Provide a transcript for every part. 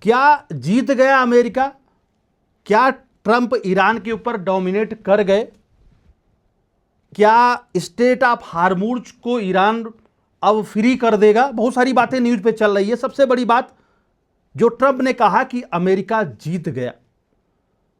क्या जीत गया अमेरिका? क्या ट्रंप ईरान के ऊपर डोमिनेट कर गए? क्या स्टेट ऑफ हार्मूज को ईरान अब फ्री कर देगा? बहुत सारी बातें न्यूज पे चल रही है। सबसे बड़ी बात जो ट्रंप ने कहा कि अमेरिका जीत गया,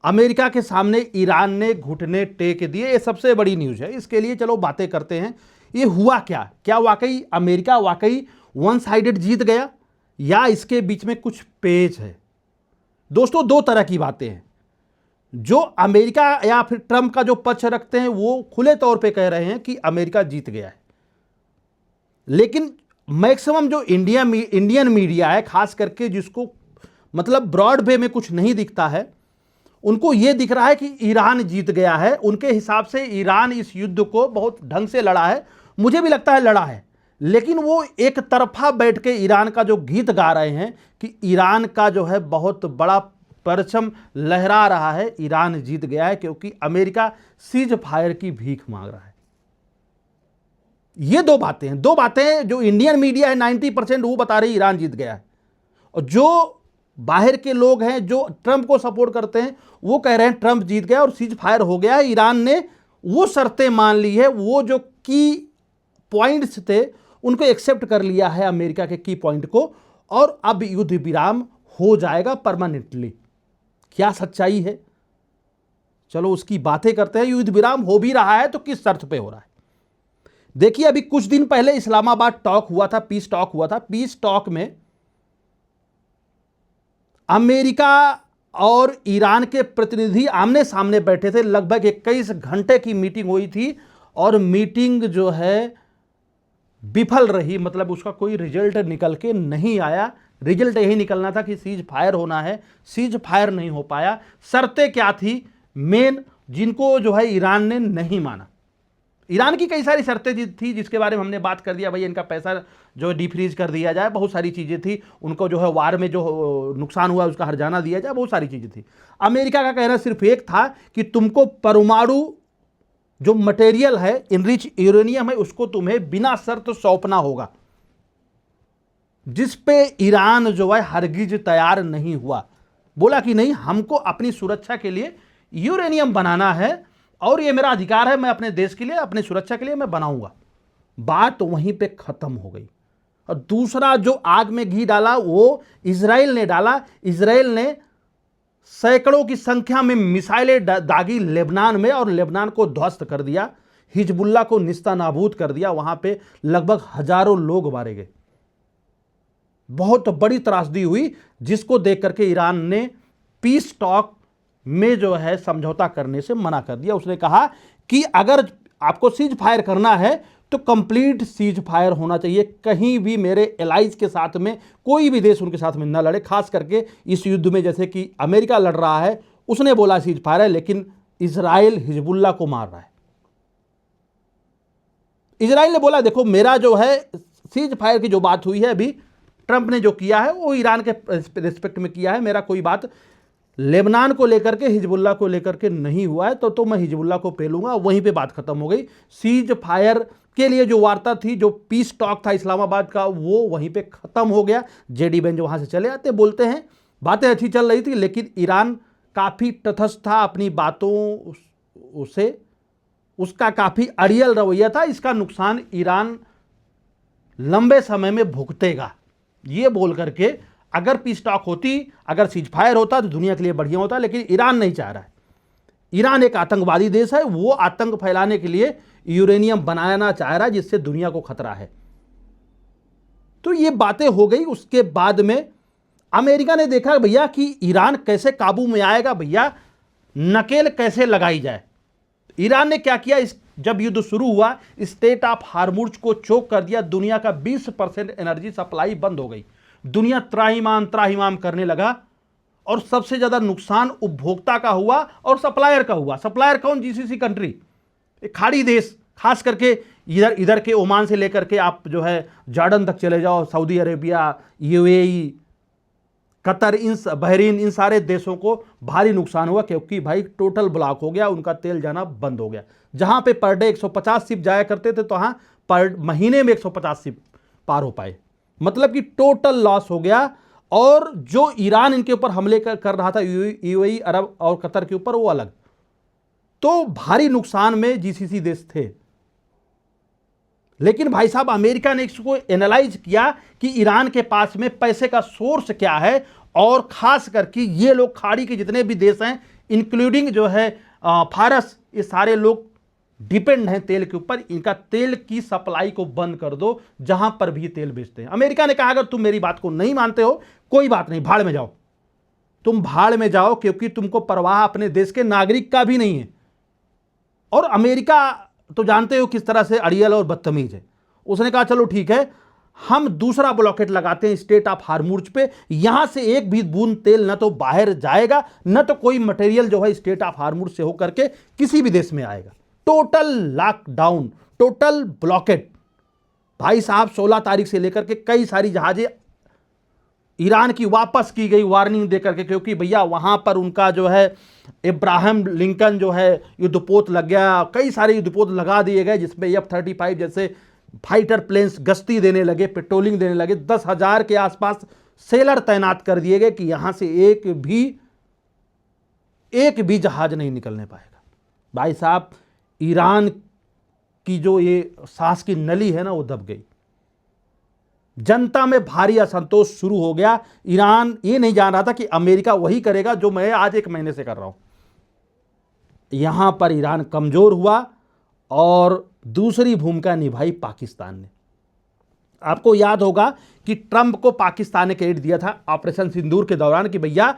अमेरिका के सामने ईरान ने घुटने टेक दिए, ये सबसे बड़ी न्यूज है। इसके लिए चलो बातें करते हैं। ये हुआ क्या? क्या वाकई अमेरिका वाकई वन साइडेड जीत गया या इसके बीच में कुछ पेच है? दोस्तों, दो तरह की बातें हैं। जो अमेरिका या फिर ट्रंप का जो पक्ष रखते हैं वो खुले तौर पे कह रहे हैं कि अमेरिका जीत गया है, लेकिन मैक्सिमम जो इंडियन मीडिया है, खास करके जिसको मतलब ब्रॉड वे में कुछ नहीं दिखता है, उनको यह दिख रहा है कि ईरान जीत गया है। उनके हिसाब से ईरान इस युद्ध को बहुत ढंग से लड़ा है। मुझे भी लगता है लड़ा है, लेकिन वो एक तरफा बैठ के ईरान का जो गीत गा रहे हैं कि ईरान का जो है बहुत बड़ा परचम लहरा रहा है, ईरान जीत गया है क्योंकि अमेरिका सीज फायर की भीख मांग रहा है। ये दो बातें जो इंडियन मीडिया है 90% वो बता रही ईरान जीत गया है, और जो बाहर के लोग हैं जो ट्रंप को सपोर्ट करते हैं वो कह रहे हैं ट्रंप जीत गया और सीज फायर हो गया है। ईरान ने वो शर्तें मान ली है, वो जो की पॉइंट्स थे उनको एक्सेप्ट कर लिया है अमेरिका के की पॉइंट को, और अब युद्ध विराम हो जाएगा परमानेंटली। क्या सच्चाई है? चलो उसकी बातें करते हैं। युद्ध विराम हो भी रहा है तो किस शर्त पे हो रहा है? देखिए, अभी कुछ दिन पहले इस्लामाबाद टॉक हुआ था, पीस टॉक हुआ था। पीस टॉक में अमेरिका और ईरान के प्रतिनिधि आमने सामने बैठे थे। लगभग 21 घंटे की मीटिंग हुई थी और मीटिंग जो है विफल रही, मतलब उसका कोई रिजल्ट निकल के नहीं आया। रिजल्ट यही निकलना था कि सीज फायर होना है, सीज फायर नहीं हो पाया। शर्तें क्या थी मेन, जिनको जो है ईरान ने नहीं माना? ईरान की कई सारी शर्तें थी जिसके बारे में हमने बात कर दिया। भाई इनका पैसा जो डिफ्रीज कर दिया जाए, बहुत सारी चीज़ें थी। उनको जो है वार में जो नुकसान हुआ उसका हर्जाना दिया जाए, बहुत सारी चीज़ें थी। अमेरिका का कहना सिर्फ एक था कि तुमको परमाणु जो मटेरियल है, इनरिच यूरेनियम है, उसको तुम्हें बिना शर्त सौंपना होगा, जिस पे ईरान जो है हरगिज तैयार नहीं हुआ। बोला कि नहीं, हमको अपनी सुरक्षा के लिए यूरेनियम बनाना है और ये मेरा अधिकार है, मैं अपने देश के लिए, अपनी सुरक्षा के लिए मैं बनाऊंगा। बात तो वहीं पे खत्म हो गई। और दूसरा जो आग में घी डाला वो इजराइल ने डाला। इजराइल ने सैकड़ों की संख्या में मिसाइलें दागी लेबनान में और लेबनान को ध्वस्त कर दिया। हिजबुल्ला को निस्तानाबूद कर दिया। वहां पे लगभग हजारों लोग मारे गए। बहुत बड़ी त्रासदी हुई, जिसको देख करके ईरान ने पीस टॉक में जो है समझौता करने से मना कर दिया। उसने कहा कि अगर आपको सीज फायर करना है तो कंप्लीट सीज फायर होना चाहिए। कहीं भी मेरे एलाइज के साथ में कोई भी देश उनके साथ में न लड़े, खास करके इस युद्ध में जैसे कि अमेरिका लड़ रहा है। उसने बोला सीज फायर है, लेकिन इजराइल हिजबुल्ला को मार रहा है। इजराइल ने बोला देखो, मेरा जो है सीज फायर की जो बात हुई है, अभी ट्रंप ने जो किया है वो ईरान के रिस्पेक्ट में किया है। मेरा कोई बात लेबनान को लेकर के, हिजबुल्ला को लेकर के नहीं हुआ है, तो मैं हिजबुल्ला को पेलूंगा। वहीं पे बात खत्म हो गई। सीज फायर के लिए जो वार्ता थी, जो पीस टॉक था इस्लामाबाद का, वो वहीं पे खत्म हो गया। जेडी बेंच वहां से चले आते, बोलते हैं बातें अच्छी चल रही थी, लेकिन ईरान काफी तटस्थ था अपनी बातों से, उसका काफी अड़ियल रवैया था। इसका नुकसान ईरान लंबे समय में भुगतेगा, ये बोल करके अगर पीस टॉक होती, अगर सीज फायर होता तो दुनिया के लिए बढ़िया होता, लेकिन ईरान नहीं चाह रहा है। ईरान एक आतंकवादी देश है, वो आतंक फैलाने के लिए यूरेनियम बनाना चाह रहा है, जिससे दुनिया को खतरा है। तो ये बातें हो गई। उसके बाद में अमेरिका ने देखा भैया कि ईरान कैसे काबू में आएगा, भैया नकेल कैसे लगाई जाए। ईरान ने क्या किया, जब युद्ध शुरू हुआ, स्टेट ऑफ हार्मुज को चोक कर दिया। दुनिया का 20% एनर्जी सप्लाई बंद हो गई। दुनिया त्राहिमाम करने लगा, और सबसे ज्यादा नुकसान उपभोक्ता का हुआ और सप्लायर का हुआ। सप्लायर कौन? जीसीसी कंट्री, खाड़ी देश, खास करके इधर के ओमान से लेकर के आप जो है जॉर्डन तक चले जाओ, Saudi Arabia, UAE, Qatar, Bahrain, इन सारे देशों को भारी नुकसान हुआ, क्योंकि भाई टोटल ब्लॉक हो गया, उनका तेल जाना बंद हो गया। जहां पे पर डे 150 शिप जाया करते थे, तो वहां पर महीने में 150 शिप पार हो पाए, मतलब कि टोटल लॉस हो गया। और जो ईरान इनके ऊपर हमले कर रहा था यूएई, अरब और कतर के ऊपर, वो अलग। तो भारी नुकसान में जीसीसी देश थे। लेकिन भाई साहब, अमेरिका ने इसको एनालाइज किया कि ईरान के पास में पैसे का सोर्स क्या है, और खास करके ये लोग खाड़ी के जितने भी देश हैं, इंक्लूडिंग जो है फारस, ये सारे लोग डिपेंड हैं तेल के ऊपर। इनका तेल की सप्लाई को बंद कर दो जहां पर भी तेल बेचते हैं। अमेरिका ने कहा अगर तुम मेरी बात को नहीं मानते हो, कोई बात नहीं, भाड़ में जाओ, तुम भाड़ में जाओ, क्योंकि तुमको परवाह अपने देश के नागरिक का भी नहीं है। और अमेरिका तो जानते हो किस तरह से अड़ियल और बदतमीज है। उसने कहा चलो ठीक है, हम दूसरा ब्लॉकेट लगाते हैं स्टेट ऑफ हार्मुज पे, यहां से एक भी बूंद तेल न तो बाहर जाएगा, न तो कोई मटेरियल जो है स्टेट ऑफ हार्मुज से होकर के किसी भी देश में आएगा। Total lockdown, total blockade. भाई साहब, 16 तारीख से लेकर के कई सारी जहाजें ईरान की वापस की गई वार्निंग देकर के, क्योंकि भैया वहां पर उनका जो है इब्राहिम लिंकन जो है युद्धपोत लग गया, कई सारे युद्धपोत लगा दिए गए, जिसमें F-35 जैसे फाइटर प्लेन्स गश्ती देने लगे, पेट्रोलिंग देने लगे। 10,000 के आसपास सेलर तैनात कर दिए गए कि यहां से एक भी जहाज नहीं निकलने पाएगा। भाई साहब, ईरान की जो ये सांस की नली है ना, वो दब गई। जनता में भारी असंतोष शुरू हो गया। ईरान ये नहीं जान रहा था कि अमेरिका वही करेगा जो मैं आज 1 महीने से कर रहा हूं। यहां पर ईरान कमजोर हुआ और दूसरी भूमिका निभाई पाकिस्तान ने। आपको याद होगा कि ट्रंप को पाकिस्तान ने क्रेडिट दिया था ऑपरेशन सिंदूर के दौरान कि भैया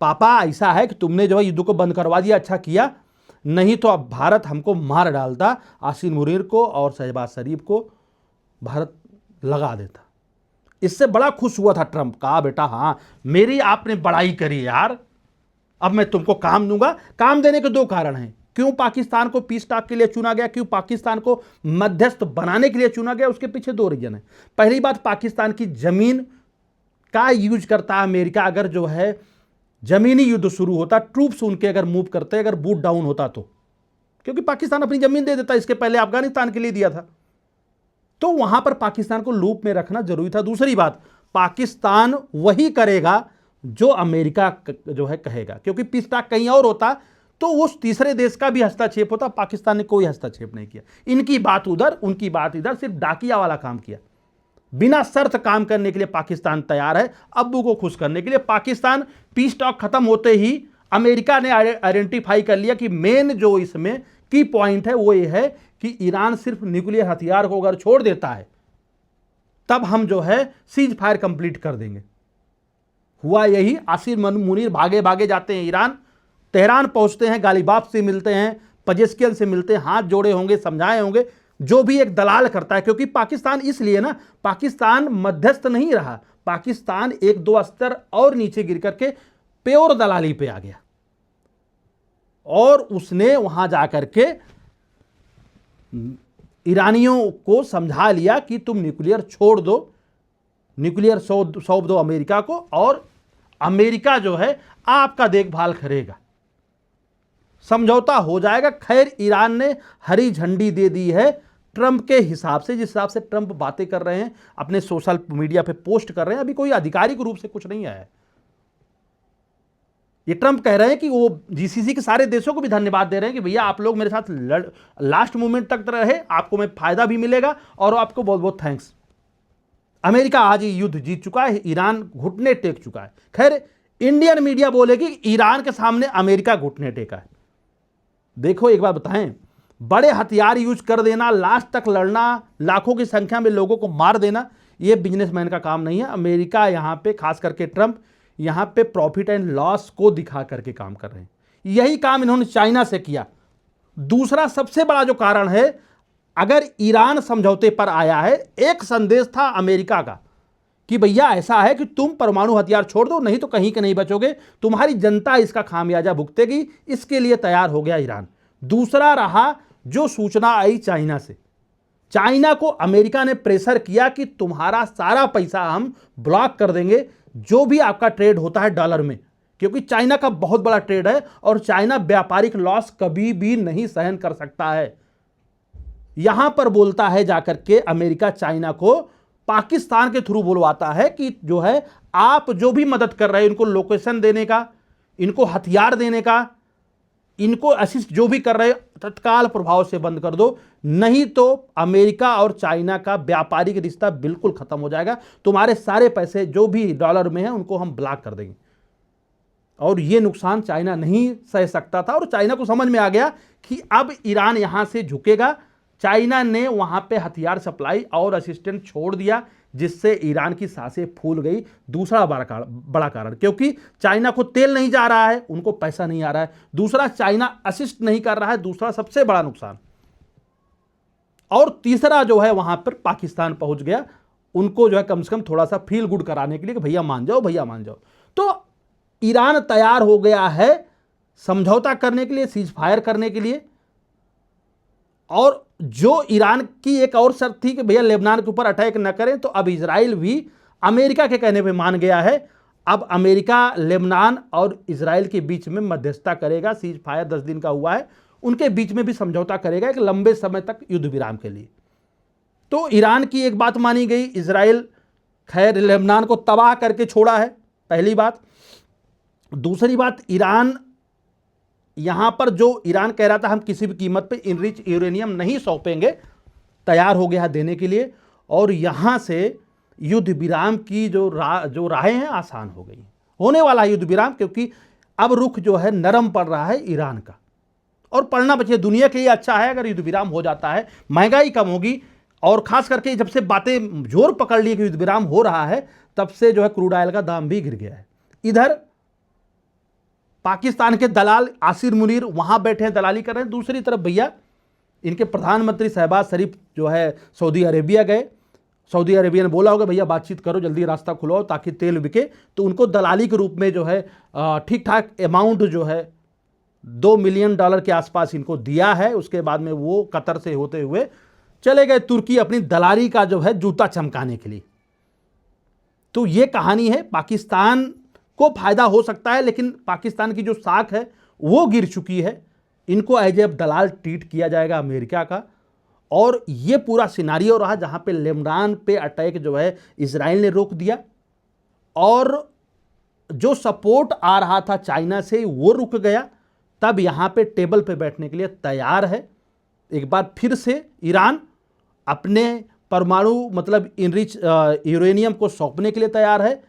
पापा, ऐसा है कि तुमने जो है युद्ध को बंद करवा दिया, अच्छा किया, नहीं तो अब भारत हमको मार डालता, आसिम मुनीर को और शहबाज शरीफ को भारत लगा देता। इससे बड़ा खुश हुआ था ट्रंप। कहा बेटा हाँ, मेरी आपने बड़ाई करी यार, अब मैं तुमको काम दूंगा। काम देने के 2 कारण हैं। क्यों पाकिस्तान को पीस टॉक के लिए चुना गया, क्यों पाकिस्तान को मध्यस्थ बनाने के लिए चुना गया, उसके पीछे 2 रीजन है। पहली बात, पाकिस्तान की जमीन का यूज करता है अमेरिका। अगर जो है जमीनी युद्ध शुरू होता, ट्रूप्स उनके अगर मूव करते, अगर बूट डाउन होता तो, क्योंकि पाकिस्तान अपनी जमीन दे देता, इसके पहले अफगानिस्तान के लिए दिया था, तो वहां पर पाकिस्तान को लूप में रखना जरूरी था। दूसरी बात, पाकिस्तान वही करेगा जो अमेरिका जो है कहेगा, क्योंकि पीस टॉक कहीं और होता तो उस तीसरे देश का भी हस्तक्षेप होता। पाकिस्तान ने कोई हस्तक्षेप नहीं किया। इनकी बात उधर, उनकी बात इधर, सिर्फ डाकिया वाला काम किया। बिना शर्त काम करने के लिए पाकिस्तान तैयार है, अब्बू को खुश करने के लिए। पाकिस्तान पीस टॉक खत्म होते ही अमेरिका ने आइडेंटिफाई कर लिया कि मेन जो इसमें की पॉइंट है वो ये है कि ईरान सिर्फ न्यूक्लियर हथियार को अगर छोड़ देता है, तब हम जो है सीज फायर कंप्लीट कर देंगे। हुआ यही। आसिम मुनीर भागे भागे जाते हैं ईरान, तेहरान पहुंचते हैं, गालिबाफ से मिलते हैं, पजेस्कियन से मिलते हैं, हाथ जोड़े होंगे, समझाए होंगे, जो भी एक दलाल करता है। क्योंकि पाकिस्तान इसलिए ना, पाकिस्तान मध्यस्थ नहीं रहा, पाकिस्तान 1-2 स्तर और नीचे गिर करके प्योर दलाली पे आ गया, और उसने वहां जाकर के ईरानियों को समझा लिया कि तुम न्यूक्लियर छोड़ दो, न्यूक्लियर सौंप दो अमेरिका को, और अमेरिका जो है आपका देखभाल करेगा, समझौता हो जाएगा। खैर, ईरान ने हरी झंडी दे दी है ट्रंप के हिसाब से, जिस हिसाब से ट्रंप बातें कर रहे हैं, अपने सोशल मीडिया पे पोस्ट कर रहे हैं। अभी कोई आधिकारिक रूप से कुछ नहीं आया है। ये ट्रंप कह रहे हैं कि वो जीसीसी के सारे देशों को भी धन्यवाद दे रहे हैं कि भैया आप लोग मेरे साथ लास्ट मोमेंट तक रहे, आपको मैं फायदा भी मिलेगा, और आपको बहुत बहुत थैंक्स। अमेरिका आज ये युद्ध जीत चुका है, ईरान घुटने टेक चुका है। खैर, इंडियन मीडिया बोलेगी कि ईरान के सामने अमेरिका घुटने टेका है। देखो, एक बार बताएं, बड़े हथियार यूज कर देना, लास्ट तक लड़ना, लाखों की संख्या में लोगों को मार देना, यह बिजनेसमैन का काम नहीं है। अमेरिका यहां पे, खास करके ट्रंप, यहां पे प्रॉफिट एंड लॉस को दिखा करके काम कर रहे हैं। यही काम इन्होंने चाइना से किया। दूसरा सबसे बड़ा जो कारण है, अगर ईरान समझौते पर आया है, एक संदेश था अमेरिका का कि भैया ऐसा है कि तुम परमाणु हथियार छोड़ दो, नहीं तो कहीं के नहीं बचोगे, तुम्हारी जनता इसका खामियाजा भुगतेगी। इसके लिए तैयार हो गया ईरान। दूसरा रहा जो सूचना आई चाइना से, चाइना को अमेरिका ने प्रेशर किया कि तुम्हारा सारा पैसा हम ब्लॉक कर देंगे, जो भी आपका ट्रेड होता है डॉलर में, क्योंकि चाइना का बहुत बड़ा ट्रेड है और चाइना व्यापारिक लॉस कभी भी नहीं सहन कर सकता है। यहां पर बोलता है जाकर के अमेरिका चाइना को, पाकिस्तान के थ्रू बुलवाता है कि जो है आप जो भी मदद कर रहे हैं, इनको लोकेशन देने का, इनको हथियार देने का, इनको असिस्ट जो भी कर रहे हैं, तत्काल प्रभाव से बंद कर दो, नहीं तो अमेरिका और चाइना का व्यापारिक रिश्ता बिल्कुल खत्म हो जाएगा। तुम्हारे सारे पैसे जो भी डॉलर में हैं उनको हम ब्लॉक कर देंगे। और ये नुकसान चाइना नहीं सह सकता था और चाइना को समझ में आ गया कि अब ईरान यहां से झुकेगा। चाइना ने वहां पे हथियार सप्लाई और असिस्टेंट छोड़ दिया, जिससे ईरान की सांसें फूल गई। दूसरा बड़ा कारण, क्योंकि चाइना को तेल नहीं जा रहा है, उनको पैसा नहीं आ रहा है। दूसरा, चाइना असिस्ट नहीं कर रहा है, दूसरा सबसे बड़ा नुकसान। और तीसरा जो है, वहां पर पाकिस्तान पहुंच गया, उनको जो है कम से कम थोड़ा सा फील गुड कराने के लिए कि भैया मान जाओ, भैया मान जाओ। तो ईरान तैयार हो गया है समझौता करने के लिए, सीज फायर करने के लिए। और जो ईरान की एक और शर्त थी कि भैया लेबनान के ऊपर अटैक न करें, तो अब इजराइल भी अमेरिका के कहने पे मान गया है। अब अमेरिका लेबनान और इजराइल के बीच में मध्यस्थता करेगा। सीज फायर 10 दिन का हुआ है, उनके बीच में भी समझौता करेगा एक लंबे समय तक युद्ध विराम के लिए। तो ईरान की एक बात मानी गई, इजराइल खैर लेबनान को तबाह करके छोड़ा है, पहली बात। दूसरी बात, ईरान यहां पर जो ईरान कह रहा था हम किसी भी कीमत पे इनरिच यूरेनियम नहीं सौंपेंगे, तैयार हो गया देने के लिए। और यहां से युद्ध विराम की जो राहें हैं आसान हो गई, होने वाला युद्ध विराम, क्योंकि अब रुख जो है नरम पड़ रहा है ईरान का। और पड़ना बचे, दुनिया के लिए अच्छा है अगर युद्ध विराम हो जाता है, महंगाई कम होगी। और खास करके जब से बातें जोर पकड़ ली कि युद्ध विराम हो रहा है, तब से जो है क्रूड ऑयल का दाम भी गिर गया है। इधर पाकिस्तान के दलाल आसिर मुनीर वहां बैठे हैं, दलाली कर रहे हैं। दूसरी तरफ भैया इनके प्रधानमंत्री शहबाज शरीफ जो है सऊदी अरेबिया गए। सऊदी अरेबिया ने बोला होगा भैया बातचीत करो, जल्दी रास्ता खुलाओ ताकि तेल बिके। तो उनको दलाली के रूप में जो है ठीक ठाक अमाउंट जो है $2 मिलियन के आसपास इनको दिया है। उसके बाद में वो कतर से होते हुए चले गए तुर्की अपनी दलाली का जो है जूता चमकाने के लिए। तो ये कहानी है। पाकिस्तान को फायदा हो सकता है, लेकिन पाकिस्तान की जो साख है वो गिर चुकी है। इनको एज ए दलाल ट्रीट किया जाएगा अमेरिका का। और ये पूरा सिनारियो रहा जहां पे लेबनान पे अटैक जो है इजराइल ने रोक दिया, और जो सपोर्ट आ रहा था चाइना से वो रुक गया। तब यहां पे टेबल पे बैठने के लिए तैयार है एक बार फिर से ईरान, अपने परमाणु मतलब इनरिच यूरेनियम को सौंपने के लिए तैयार है।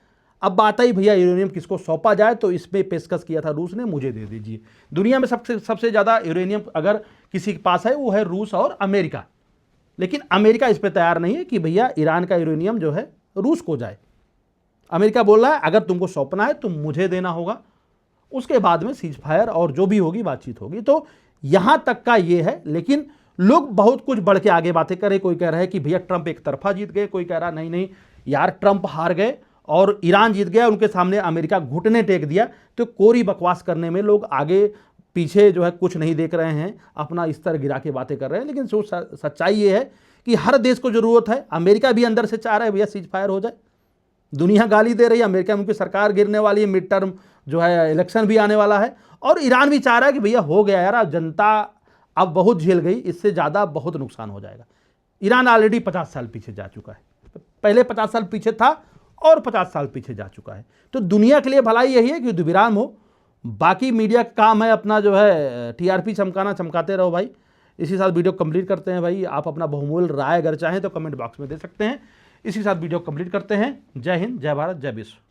अब बात आई भैया यूरेनियम किसको सौंपा जाए, तो इसमें पेशकश किया था रूस ने, मुझे दे दीजिए। दुनिया में सबसे ज़्यादा यूरेनियम अगर किसी के पास है वो है रूस और अमेरिका। लेकिन अमेरिका इस पर तैयार नहीं है कि भैया ईरान का यूरेनियम जो है रूस को जाए। अमेरिका बोल रहा है अगर तुमको सौंपना है तो मुझे देना होगा, उसके बाद में सीज फायर और जो भी होगी बातचीत होगी। तो यहां तक का ये है। लेकिन लोग बहुत कुछ बढ़ के आगे बातें करें। कोई कह रहा है कि भैया ट्रंप एक तरफा जीत गए, कोई कह रहा नहीं नहीं यार ट्रंप हार गए और ईरान जीत गया, उनके सामने अमेरिका घुटने टेक दिया। तो कोरी बकवास करने में लोग आगे पीछे जो है कुछ नहीं देख रहे हैं, अपना स्तर गिरा के बातें कर रहे हैं। लेकिन सच्चाई ये है कि हर देश को जरूरत है, अमेरिका भी अंदर से चाह रहा है भैया सीज फायर हो जाए। दुनिया गाली दे रही है, अमेरिका में उनकी सरकार गिरने वाली है, मिड टर्म जो है इलेक्शन भी आने वाला है। और ईरान भी चाह रहा है कि भैया हो गया यार, जनता अब बहुत झेल गई, इससे ज़्यादा बहुत नुकसान हो जाएगा। ईरान ऑलरेडी 50 साल पीछे जा चुका है, पहले 50 साल पीछे था और 50 साल पीछे जा चुका है। तो दुनिया के लिए भलाई यही है कि युद्ध विराम हो। बाकी मीडिया का काम है अपना जो है टीआरपी चमकाना, चमकाते रहो भाई। इसी साथ वीडियो कंप्लीट करते हैं भाई। आप अपना बहुमूल्य राय अगर चाहें तो कमेंट बॉक्स में दे सकते हैं। इसी साथ वीडियो कंप्लीट करते हैं। जय हिंद, जय भारत, जय विश्व।